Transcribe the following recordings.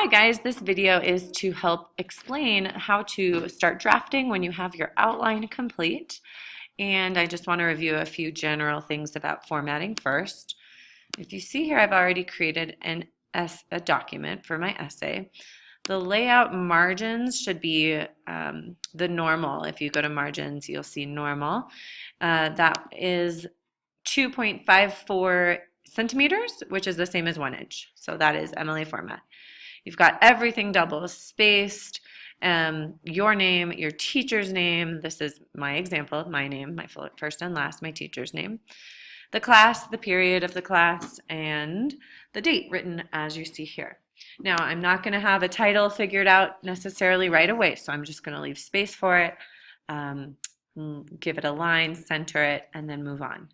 Hi guys, this video is to help explain how to start drafting when you have your outline complete. And I just want to review a few general things about formatting first. If you see here, I've already created a document for my essay. The layout margins should be the normal. If you go to margins, you'll see normal. That is 2.54 centimeters, which is the same as 1 inch. So that is MLA format. You've got everything double spaced, your name, your teacher's name. This is my example, my name, my first and last, my teacher's name. The class, the period of the class, and the date written as you see here. Now, I'm not going to have a title figured out necessarily right away, so I'm just going to leave space for it, give it a line, center it, and then move on.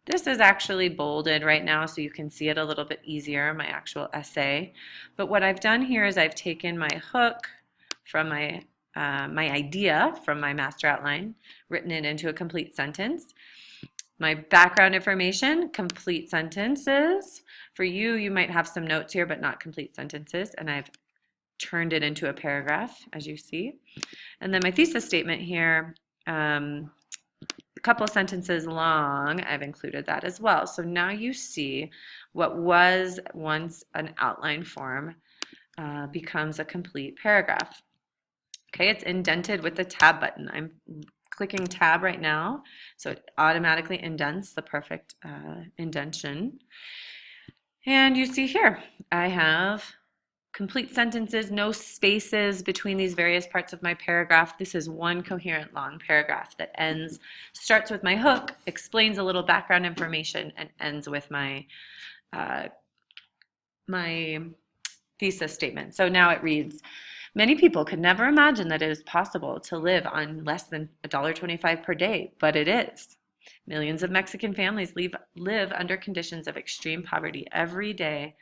This is actually bolded right now so you can see it a little bit easier, my actual essay. But what I've done here is I've taken my hook from my idea from my master outline, written it into a complete sentence. My background information, complete sentences. For you, you might have some notes here, but not complete sentences. And I've turned it into a paragraph, as you see. And then my thesis statement here, a couple sentences long, I've included that as well. So now you see what was once an outline form becomes a complete paragraph. Okay, it's indented with the tab button. I'm clicking tab right now, so it automatically indents the perfect indentation. And you see here, I have complete sentences, no spaces between these various parts of my paragraph. This is one coherent long paragraph that starts with my hook, explains a little background information, and ends with my my thesis statement. So now it reads, many people could never imagine that it is possible to live on less than $1.25 per day, but it is. Millions of Mexican families live under conditions of extreme poverty every day.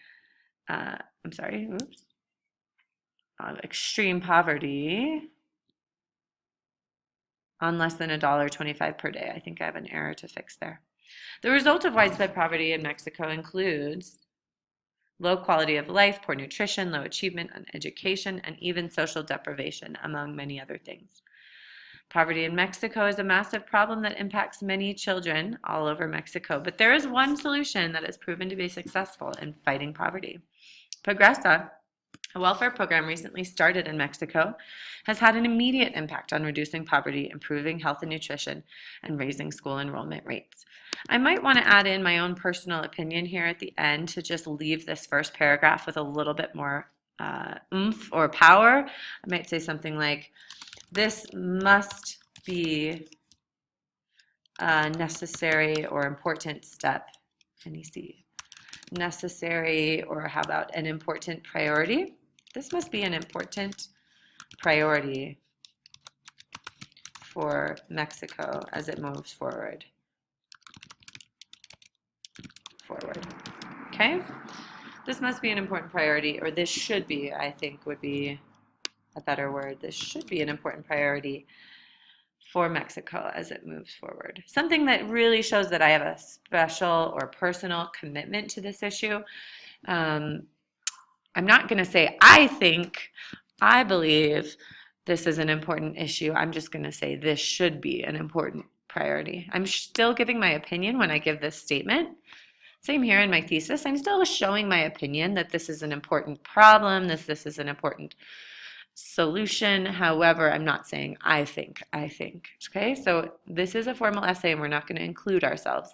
Extreme poverty on less than $1.25 per day. I think I have an error to fix there. The result of widespread poverty in Mexico includes low quality of life, poor nutrition, low achievement in education, and even social deprivation, among many other things. Poverty in Mexico is a massive problem that impacts many children all over Mexico, but there is one solution that has proven to be successful in fighting poverty. Progresa, a welfare program recently started in Mexico, has had an immediate impact on reducing poverty, improving health and nutrition, and raising school enrollment rates. I might want to add in my own personal opinion here at the end to just leave this first paragraph with a little bit more oomph or power. I might say something like, this must be a necessary or important step. Can you see? Necessary, or how about an important priority? This must be an important priority for Mexico as it moves forward. Okay? This must be an important priority, or this should be, I think would be a better word. This should be an important priority for Mexico as it moves forward. Something that really shows that I have a special or personal commitment to this issue. I'm not going to say I believe this is an important issue. I'm just going to say this should be an important priority. I'm still giving my opinion when I give this statement. Same here in my thesis. I'm still showing my opinion that this is an important problem, this is an important solution. However, I'm not saying I think. Okay, so this is a formal essay and we're not going to include ourselves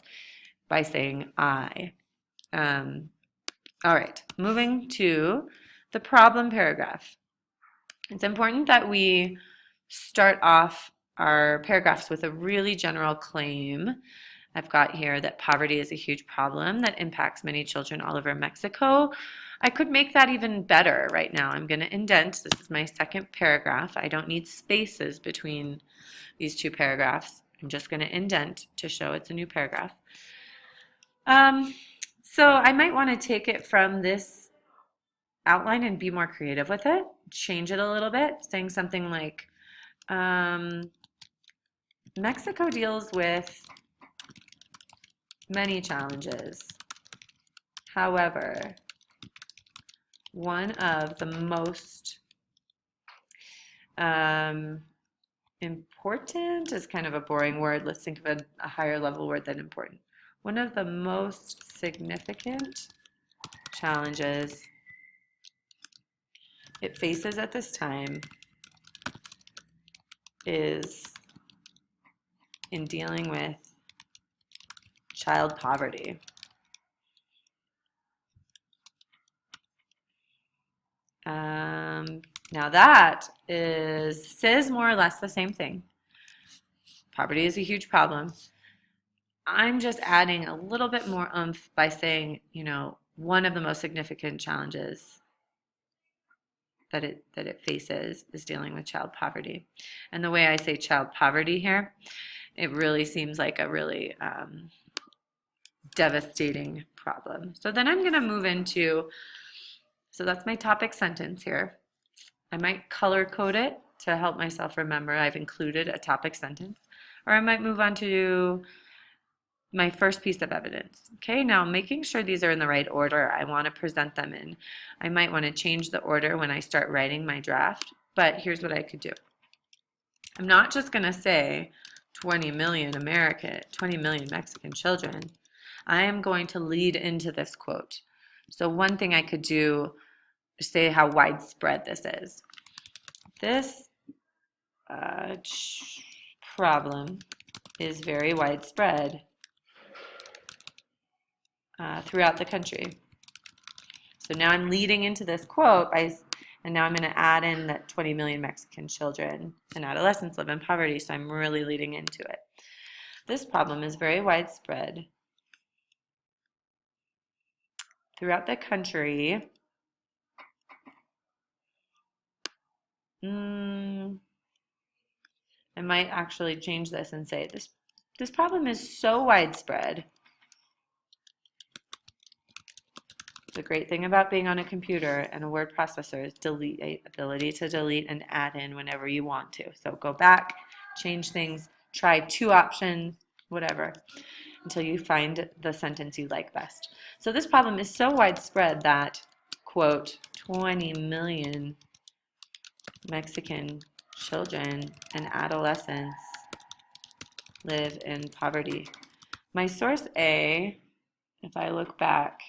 by saying I. All right, moving to the problem paragraph. It's important that we start off our paragraphs with a really general claim. I've got here that poverty is a huge problem that impacts many children all over Mexico. I could make that even better right now. I'm going to indent. This is my second paragraph. I don't need spaces between these two paragraphs. I'm just going to indent to show it's a new paragraph. So I might want to take it from this outline and be more creative with it, change it a little bit, saying something like, Mexico deals with many challenges. However, one of the most important is kind of a boring word. Let's think of a higher level word than important. One of the most significant challenges it faces at this time is in dealing with child poverty. Now that says more or less the same thing. Poverty is a huge problem. I'm just adding a little bit more oomph by saying, one of the most significant challenges that it faces is dealing with child poverty. And the way I say child poverty here, it really seems like a really devastating problem. So then I'm going to move into, so that's my topic sentence here. I might color code it to help myself remember I've included a topic sentence, or I might move on to my first piece of evidence. Okay, now making sure these are in the right order I want to present them in. I might want to change the order when I start writing my draft, but here's what I could do. I'm not just going to say 20 million Mexican children. I am going to lead into this quote. So one thing I could do is say how widespread this is. This problem is very widespread throughout the country. So now I'm leading into this quote, and now I'm going to add in that 20 million Mexican children and adolescents live in poverty, so I'm really leading into it. This problem is very widespread throughout the country. I might actually change this and say this problem is so widespread. The great thing about being on a computer and a word processor is ability to delete and add in whenever you want to. So go back, change things, try 2 options, whatever, until you find the sentence you like best. So this problem is so widespread that, quote, 20 million Mexican children and adolescents live in poverty. My source A, if I look back,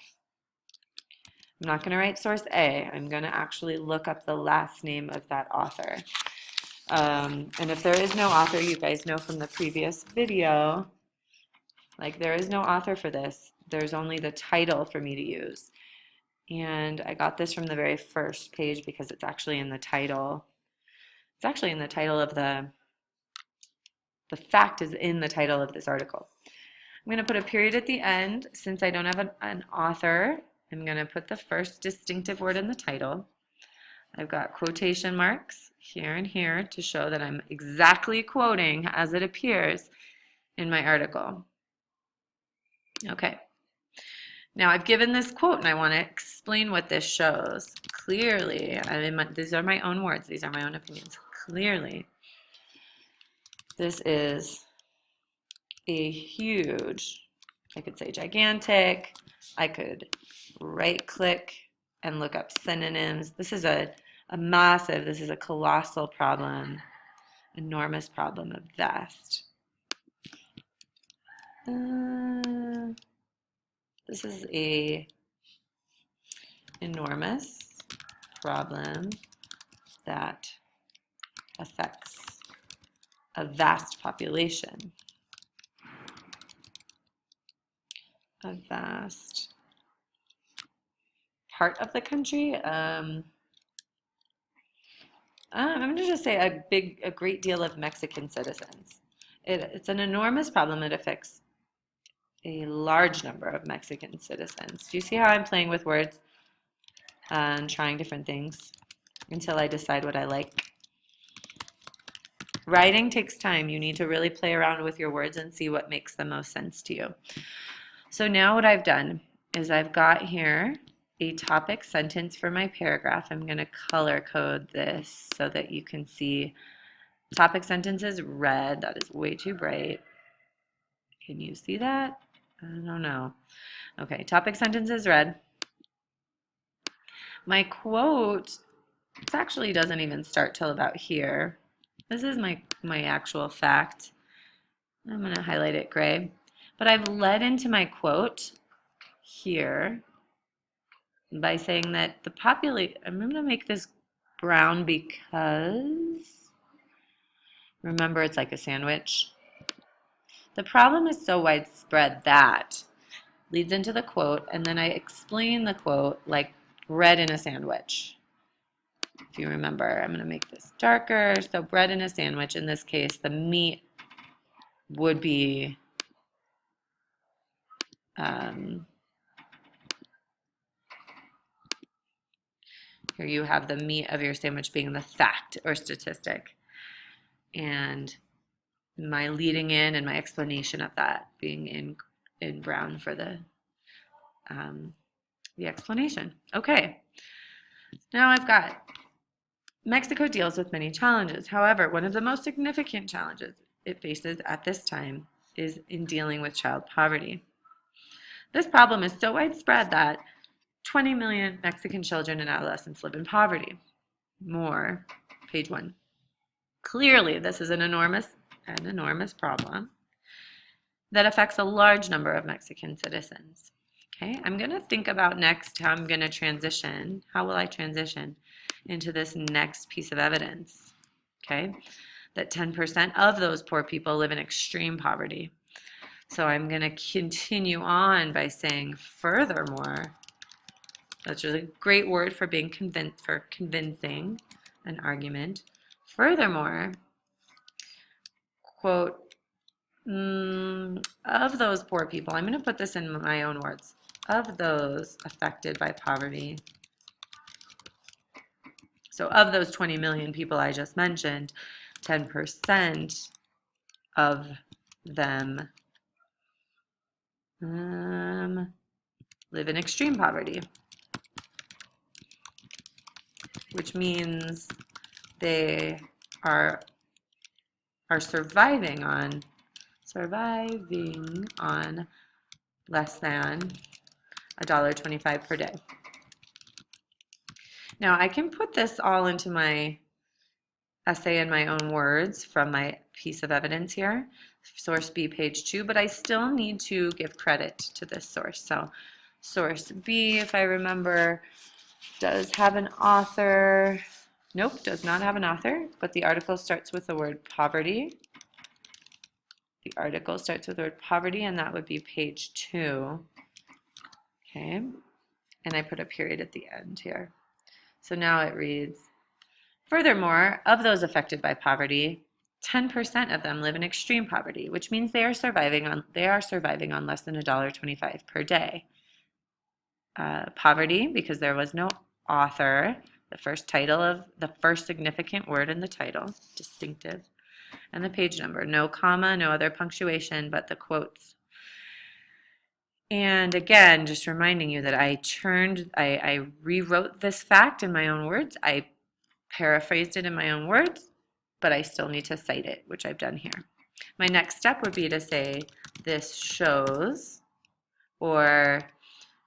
I'm not going to write source A. I'm going to actually look up the last name of that author. And if there is no author, you guys know from the previous video, like there is no author for this. There's only the title for me to use. And I got this from the very first page because it's actually in the title. It's actually in the title of the fact is in the title of this article. I'm going to put a period at the end. Since I don't have an author, I'm going to put the first distinctive word in the title. I've got quotation marks here and here to show that I'm exactly quoting as it appears in my article. Okay. Now I've given this quote and I want to explain what this shows. Clearly, these are my own words, these are my own opinions. Clearly, this is a huge, I could say gigantic, I could right click and look up synonyms. This is a massive, this is a colossal problem, enormous problem, a vast. This is a enormous problem that affects a vast population. A vast part of the country. I'm going to just say a great deal of Mexican citizens. It's an enormous problem that affects a large number of Mexican citizens. Do you see how I'm playing with words and trying different things until I decide what I like? Writing takes time. You need to really play around with your words and see what makes the most sense to you. So now what I've done is I've got here a topic sentence for my paragraph. I'm going to color code this so that you can see topic sentence is red. That is way too bright. Can you see that? I don't know. Okay, topic sentence is red. My quote, it actually doesn't even start till about here. This is my actual fact. I'm going to highlight it gray. But I've led into my quote here by saying that the population, I'm going to make this brown because, remember, it's like a sandwich. The problem is so widespread that leads into the quote, and then I explain the quote like bread in a sandwich. If you remember, I'm going to make this darker. So bread in a sandwich, in this case, the meat would be here you have the meat of your sandwich being the fact or statistic. And my leading in and my explanation of that being in brown for the explanation. Okay, now I've got Mexico deals with many challenges. However, one of the most significant challenges it faces at this time is in dealing with child poverty. This problem is so widespread that 20 million Mexican children and adolescents live in poverty. More, page 1. Clearly, this is an enormous problem that affects a large number of Mexican citizens. Okay, I'm going to think about next how I'm going to transition. How will I transition into this next piece of evidence? Okay, that 10% of those poor people live in extreme poverty. So I'm going to continue on by saying furthermore. That's really a great word for being convincing an argument. Furthermore, quote, of those poor people, I'm going to put this in my own words, of those affected by poverty. So of those 20 million people I just mentioned, 10% of them live in extreme poverty, which means they are surviving on less than $1.25 per day. Now I can put this all into my essay in my own words from my piece of evidence here, source B, page 2, but I still need to give credit to this source. So source B, if I remember, does have an author. Nope, does not have an author, but the article starts with the word poverty. The article starts with the word poverty, and that would be page 2. Okay, and I put a period at the end here. So now it reads, furthermore, of those affected by poverty, 10% of them live in extreme poverty, which means they are surviving on less than $1.25 per day. Poverty, because there was no author, the first significant word in the title, distinctive, and the page number, no comma, no other punctuation, but the quotes. And again, just reminding you that I rewrote this fact in my own words. I paraphrased it in my own words, but I still need to cite it, which I've done here. My next step would be to say, this shows, or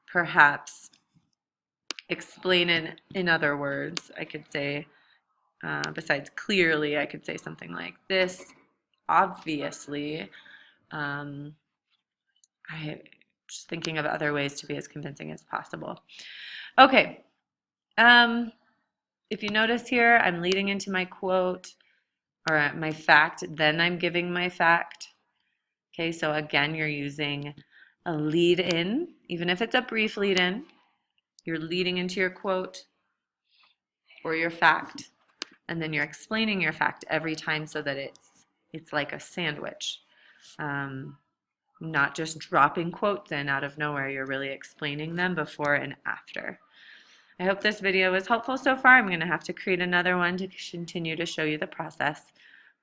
perhaps explain it in other words. I could say, besides clearly, I could say something like this. Obviously, I'm just thinking of other ways to be as convincing as possible. Okay. If you notice here, I'm leading into my quote or my fact, then I'm giving my fact. Okay, so again, you're using a lead in, even if it's a brief lead in, you're leading into your quote or your fact, and then you're explaining your fact every time so that it's like a sandwich. Not just dropping quotes in out of nowhere, you're really explaining them before and after. I hope this video was helpful so far. I'm going to have to create another one to continue to show you the process.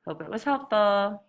Hope it was helpful.